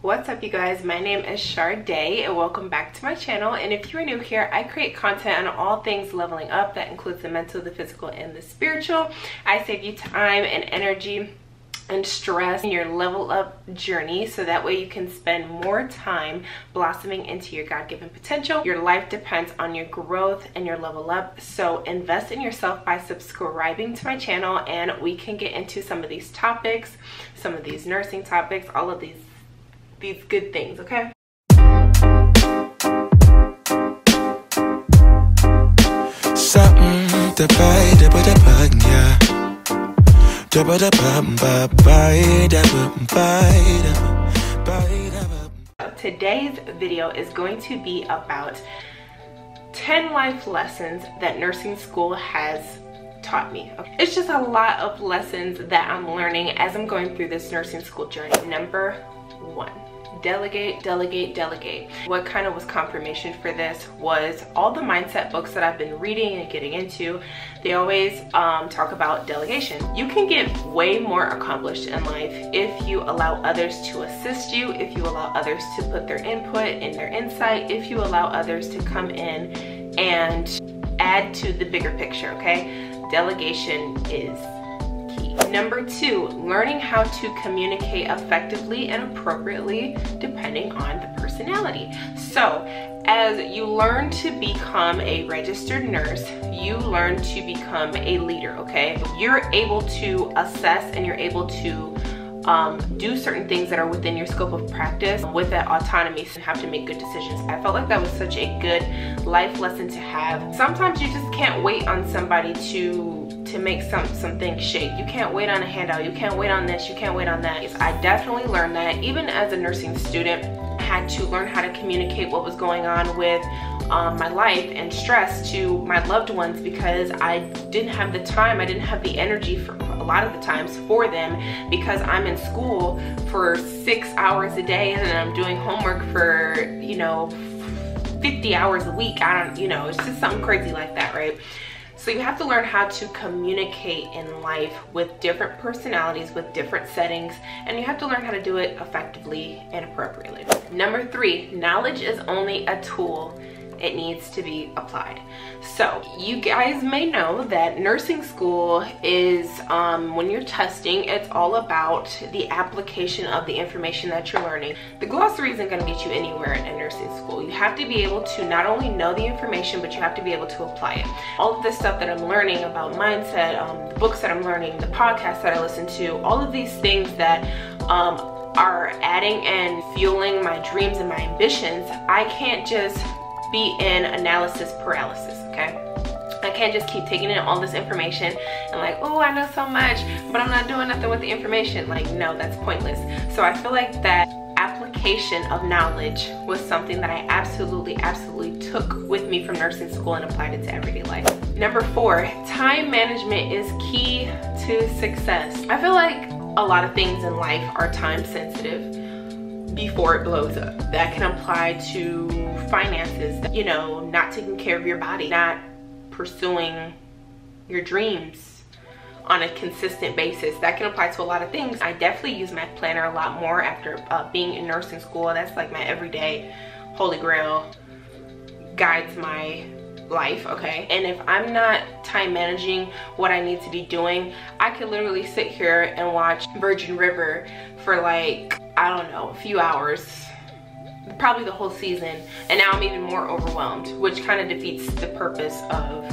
What's up, you guys? My name is Sade and welcome back to my channel. And if you are new here, I create content on all things leveling up. That includes the mental, the physical, and the spiritual. I save you time and energy and stress in your level up journey, so that way you can spend more time blossoming into your God-given potential. Your life depends on your growth and your level up, so invest in yourself by subscribing to my channel, and we can get into some of these topics, some of these nursing topics, all of these good things, okay? Today's video is going to be about 10 life lessons that nursing school has taught me. It's just a lot of lessons that I'm learning as I'm going through this nursing school journey. Number 1. Delegate, delegate, delegate. What kind of was confirmation for this was all the mindset books that I've been reading and getting into. They always talk about delegation. You can get way more accomplished in life if you allow others to assist you, if you allow others to put their input and their insight, if you allow others to come in and add to the bigger picture, okay? Delegation is key. Number 2, learning how to communicate effectively and appropriately depending on the personality. So as you learn to become a registered nurse, you learn to become a leader, okay? You're able to assess and you're able to do certain things that are within your scope of practice with that autonomy and have to make good decisions. I felt like that was such a good life lesson to have. Sometimes you just can't wait on somebody to make something shake. You can't wait on a handout. You can't wait on this. You can't wait on that. I definitely learned that. Even as a nursing student, I had to learn how to communicate what was going on with my life and stress to my loved ones, because I didn't have the time, I didn't have the energy for a lot of the times for them, because I'm in school for 6 hours a day and I'm doing homework for, 50 hours a week. It's just something crazy like that, right? So you have to learn how to communicate in life with different personalities, with different settings, and you have to learn how to do it effectively and appropriately. Number 3, knowledge is only a tool. It needs to be applied. So you guys may know that nursing school is, when you're testing, it's all about the application of the information that you're learning. The glossary isn't going to get you anywhere in nursing school. You have to be able to not only know the information, but you have to be able to apply it. All of this stuff that I'm learning about mindset, the books that I'm learning, the podcasts that I listen to, all of these things that are adding and fueling my dreams and my ambitions, I can't just be in analysis paralysis, okay? I can't just keep taking in all this information and like, oh, I know so much, but I'm not doing nothing with the information. Like, no, that's pointless. So I feel like that application of knowledge was something that I absolutely took with me from nursing school and applied it to everyday life. Number 4, time management is key to success. I feel like a lot of things in life are time sensitive before it blows up. That can apply to finances, not taking care of your body, not pursuing your dreams on a consistent basis. That can apply to a lot of things. I definitely use my planner a lot more after being in nursing school. That's like my everyday holy grail, guides my life, okay? And if I'm not time managing what I need to be doing, I could literally sit here and watch Virgin River for like, I don't know, a few hours, probably the whole season, and now I'm even more overwhelmed, which kind of defeats the purpose of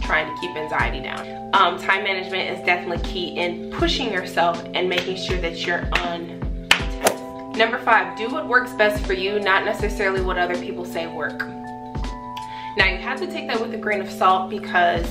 trying to keep anxiety down. Time management is definitely key in pushing yourself and making sure that you're on task. Number 5, do what works best for you, not necessarily what other people say work. Now you have to take that with a grain of salt, because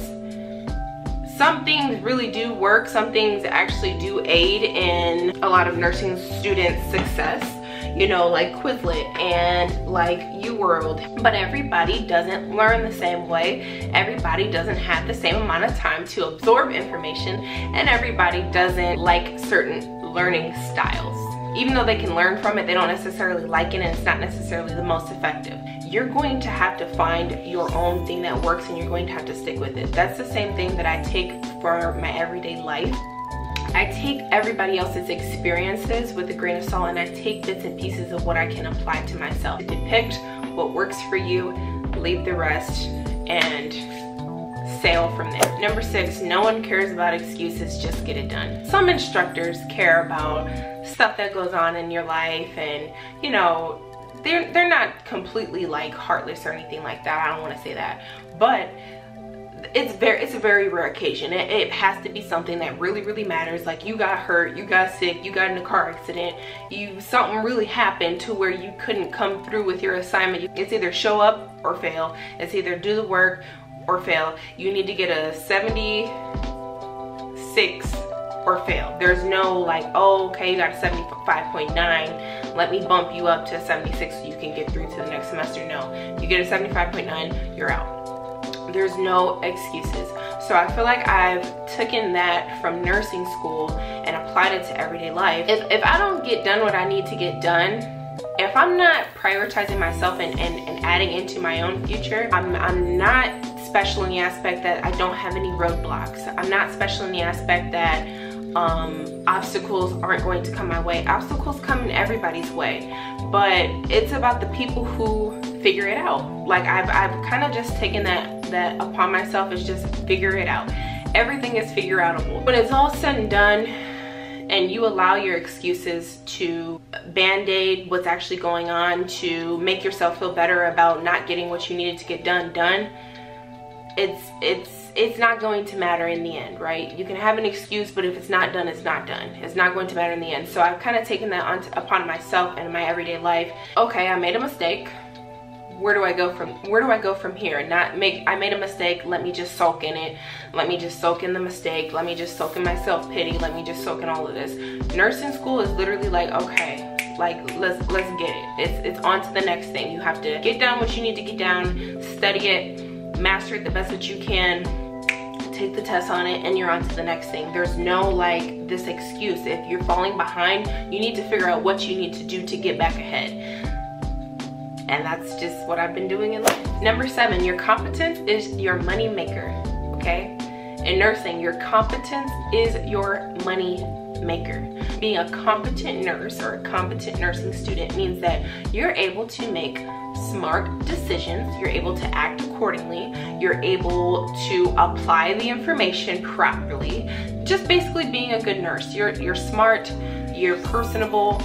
some things really do work. Some things actually do aid in a lot of nursing students' success, like Quizlet and like UWorld. But everybody doesn't learn the same way. Everybody doesn't have the same amount of time to absorb information, and everybody doesn't like certain learning styles. Even though they can learn from it, they don't necessarily like it, and it's not necessarily the most effective. You're going to have to find your own thing that works, and you're going to have to stick with it. That's the same thing that I take for my everyday life. I take everybody else's experiences with a grain of salt, and I take bits and pieces of what I can apply to myself. Depict what works for you, leave the rest, and sail from there. Number 6, no one cares about excuses, just get it done. Some instructors care about stuff that goes on in your life, and you know, they're not completely like heartless or anything like that. I don't want to say that, but it's a very rare occasion. It has to be something that really matters, like you got hurt, you got sick, you got in a car accident, something really happened to where you couldn't come through with your assignment. It's either show up or fail. It's either do the work or fail. You need to get a 76 or fail. There's no like, oh, okay, you got a 75.9, let me bump you up to a 76 so you can get through to the next semester. No, you get a 75.9, you're out. There's no excuses. So I feel like I've taken that from nursing school and applied it to everyday life. If I don't get done what I need to get done, if I'm not prioritizing myself and adding into my own future, I'm not special in the aspect that I don't have any roadblocks. I'm not special in the aspect that obstacles aren't going to come my way. Obstacles come in everybody's way, but it's about the people who figure it out. Like I've kind of just taken that upon myself, is just figure it out. Everything is figure outable. When it's all said and done, and you allow your excuses to band-aid what's actually going on, to make yourself feel better about not getting what you needed to get done, it's not going to matter in the end, right? You can have an excuse, but if it's not done, it's not done. It's not going to matter in the end. So I've kind of taken that upon myself and in my everyday life. Okay, I made a mistake. Where do I go from here? I made a mistake, let me just soak in it. Let me just soak in the mistake. Let me just soak in my self-pity. Let me just soak in all of this. Nursing school is literally like, okay, like let's get it. It's on to the next thing. You have to get down what you need to get down, study it, master it the best that you can, take the test on it, and you're on to the next thing. There's no like this excuse. If you're falling behind, you need to figure out what you need to do to get back ahead. And that's just what I've been doing in life. Number 7, your competence is your money maker, okay? In nursing, your competence is your money maker. Being a competent nurse or a competent nursing student means that you're able to make smart decisions, you're able to act accordingly, you're able to apply the information properly. Just basically being a good nurse. You're smart, you're personable,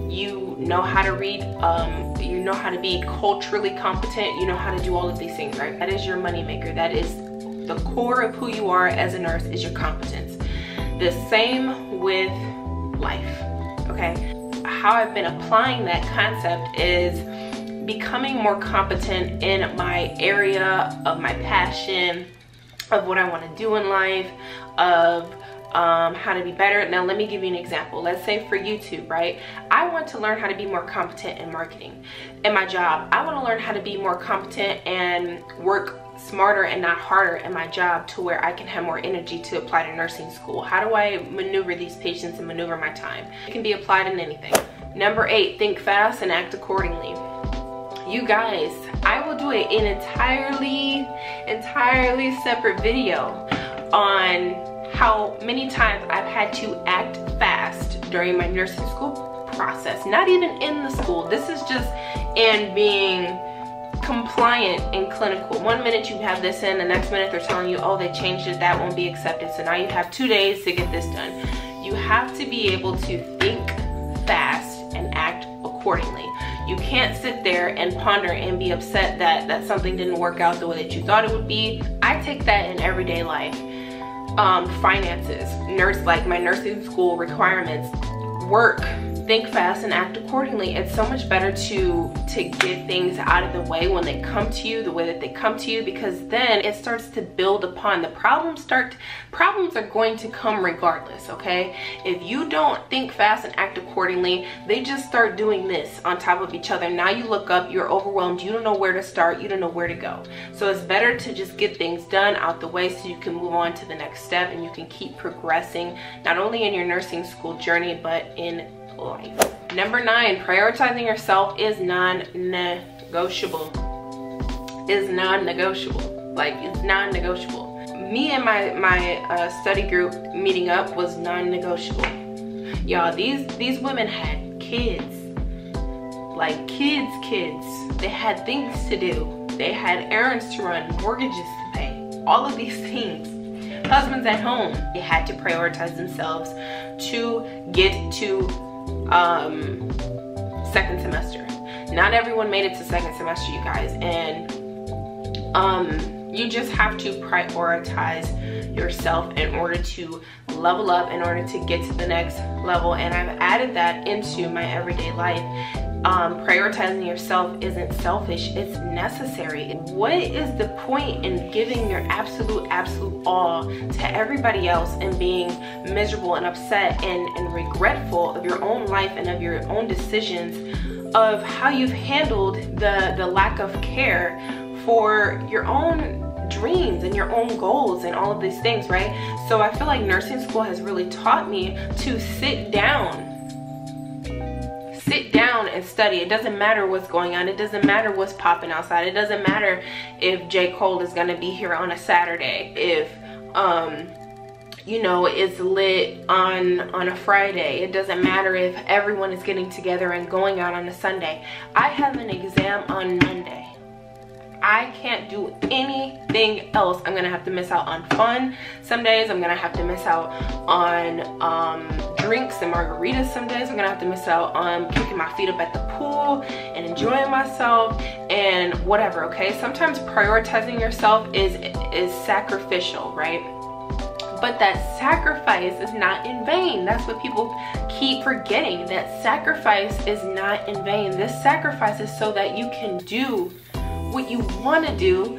you know how to read, you know how to be culturally competent, you know how to do all of these things, right? That is your moneymaker. That is the core of who you are as a nurse, is your competence. The same with life, okay? How I've been applying that concept is becoming more competent in my area of my passion, of what I want to do in life, of how to be better. Now let me give you an example. Let's say for YouTube, right? I want to learn how to be more competent in marketing. In my job, I want to learn how to be more competent and work smarter and not harder in my job to where I can have more energy to apply to nursing school. How do I maneuver these patients and maneuver my time? It can be applied in anything. Number 8, think fast and act accordingly. You guys, I will do an entirely separate video on how many times I've had to act fast during my nursing school process. Not even in the school. This is just in being compliant and clinical. One minute you have this in, the next minute they're telling you, oh, they changed it, that won't be accepted. So now you have 2 days to get this done. You have to be able to think fast and act accordingly. You can't sit there and ponder and be upset that something didn't work out the way that you thought it would be. I take that in everyday life. Finances, like my nursing school requirements, work, think fast and act accordingly. It's so much better to get things out of the way when they come to you, the way that they come to you, because then it starts to build upon the problems. Problems are going to come regardless, okay? If you don't think fast and act accordingly, they just start doing this on top of each other. Now you look up, you're overwhelmed, you don't know where to start, you don't know where to go. So it's better to just get things done out the way so you can move on to the next step and you can keep progressing, not only in your nursing school journey, but in life. Number 9, prioritizing yourself is non-negotiable. Is non-negotiable. Like, it's non-negotiable. me and my study group meeting up was non-negotiable. Y'all, these women had kids, like kids. They had things to do. They had errands to run, mortgages to pay, all of these things. Husbands at home. They had to prioritize themselves to get to second semester. Not everyone made it to second semester, you guys, and you just have to prioritize yourself in order to level up, in order to get to the next level. And I've added that into my everyday life. Prioritizing yourself isn't selfish, it's necessary. What is the point in giving your absolute all to everybody else and being miserable and upset and regretful of your own life and of your own decisions, of how you've handled the lack of care for your own dreams and your own goals and all of these things, right? So I feel like nursing school has really taught me to sit down and study. It doesn't matter what's going on. It doesn't matter what's popping outside. It doesn't matter if J. Cole is gonna be here on a Saturday, if you know, it's lit on a Friday. It doesn't matter if everyone is getting together and going out on a Sunday. I have an exam on Monday. I can't do anything else. I'm gonna have to miss out on fun some days. I'm gonna have to miss out on drinks and margaritas some days. I'm gonna have to miss out on kicking my feet up at the pool and enjoying myself and whatever, okay? Sometimes prioritizing yourself is sacrificial, right? But that sacrifice is not in vain. That's what people keep forgetting. That sacrifice is not in vain. This sacrifice is so that you can do what you want to do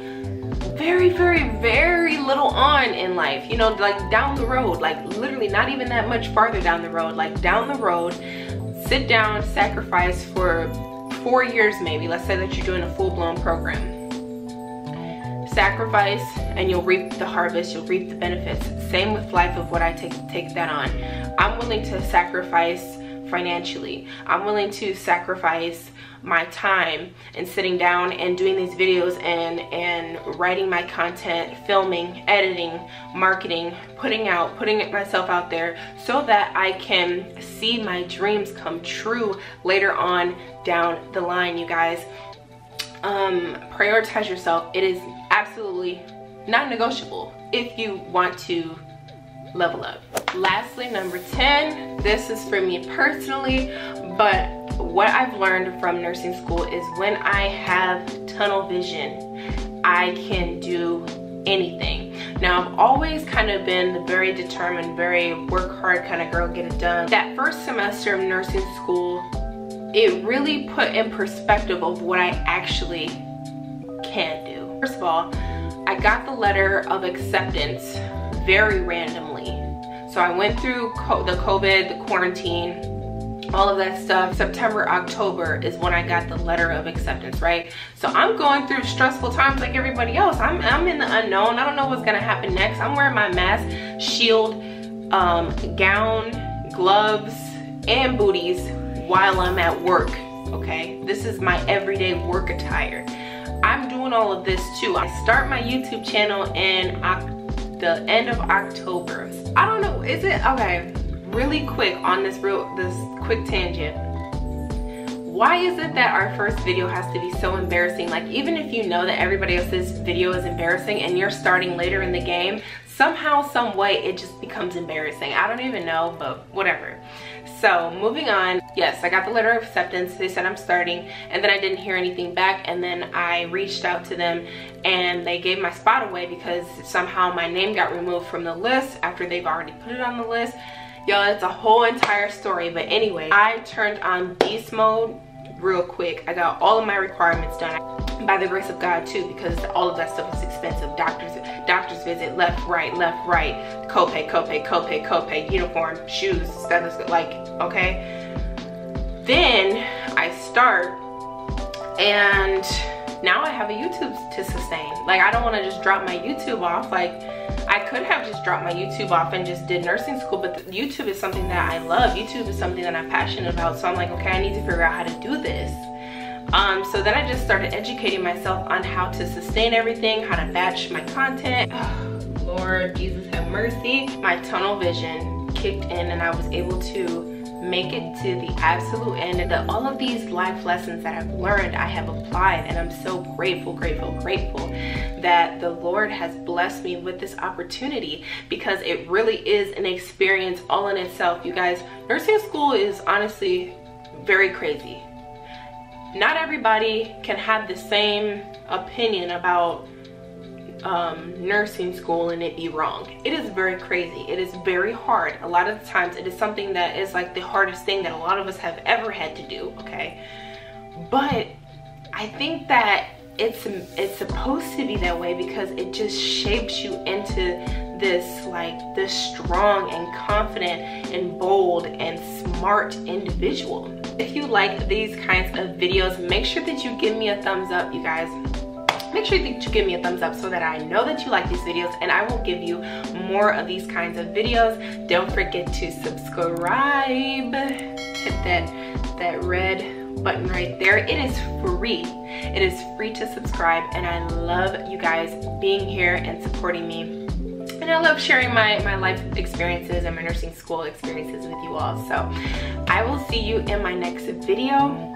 very little on in life, you know, like down the road, like literally not even that much farther down the road, like down the road. Sit down, sacrifice for 4 years maybe. Let's say that you're doing a full-blown program. Sacrifice and you'll reap the harvest, you'll reap the benefits. Same with life of what I take that on. I'm willing to sacrifice financially. I'm willing to sacrifice my time and sitting down and doing these videos and writing my content, filming, editing, marketing, putting myself out there so that I can see my dreams come true later on down the line, you guys. Prioritize yourself. It is absolutely not negotiable if you want to level up. Lastly, number 10, this is for me personally, but what I've learned from nursing school is when I have tunnel vision, I can do anything. Now, I've always kind of been the very determined, very work hard kind of girl, get it done. That first semester of nursing school, it really put in perspective of what I actually can do. First of all, I got the letter of acceptance very randomly. So I went through the COVID, the quarantine, all of that stuff. September, October is when I got the letter of acceptance, right? So I'm going through stressful times like everybody else. I'm in the unknown. I don't know what's gonna happen next. I'm wearing my mask, shield, gown, gloves, and booties while I'm at work, okay? This is my everyday work attire. I'm doing all of this too. I start my YouTube channel in the end of October. I don't know, is it, okay, really quick on this quick tangent. Why is it that our first video has to be so embarrassing? Like, even if you know that everybody else's video is embarrassing and you're starting later in the game, somehow, some way, it just becomes embarrassing. I don't even know, but whatever. So moving on, yes, I got the letter of acceptance. They said I'm starting, and then I didn't hear anything back, and then I reached out to them and they gave my spot away because somehow my name got removed from the list after they've already put it on the list. Y'all, it's a whole entire story, but anyway, I turned on beast mode real quick. I got all of my requirements done by the grace of God too, because all of that stuff is expensive. Doctor's visit, left, right, copay, uniform, shoes, stethoscope, like, okay. Then I start, and now I have a YouTube to sustain. Like, I don't want to just drop my YouTube off. Like, I could have just dropped my YouTube off and just did nursing school, but YouTube is something that I love. YouTube is something that I'm passionate about. So I'm like, okay, I need to figure out how to do this. So then I just started educating myself on how to sustain everything, how to batch my content. Oh, Lord Jesus have mercy, my tunnel vision kicked in and I was able to make it to the absolute end, and that all of these life lessons that I've learned I have applied, and I'm so grateful that the Lord has blessed me with this opportunity, because it really is an experience all in itself. You guys, nursing school is honestly very crazy. Not everybody can have the same opinion about nursing school and it be wrong. It is very crazy. It is very hard. A lot of the times it is something that is like the hardest thing that a lot of us have ever had to do, okay? But I think that it's supposed to be that way, because it just shapes you into this strong and confident and bold and smart individual. If you like these kinds of videos, make sure that you give me a thumbs up, you guys. Make sure that you give me a thumbs up so that I know that you like these videos, and I will give you more of these kinds of videos. Don't forget to subscribe. Hit that red button right there. It is free. It is free to subscribe, and I love you guys being here and supporting me. And I love sharing my life experiences and my nursing school experiences with you all. So I will see you in my next video.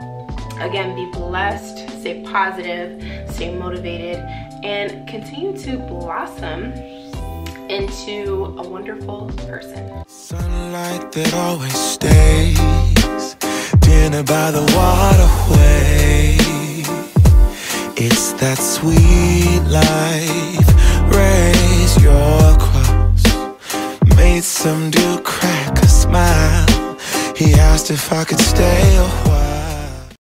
Again, be blessed, stay positive, stay motivated, and continue to blossom into a wonderful person. Sunlight that always stays, dinner by the waterway. It's that sweet life. Raise your cross. Made some dude crack a smile. He asked if I could stay a while.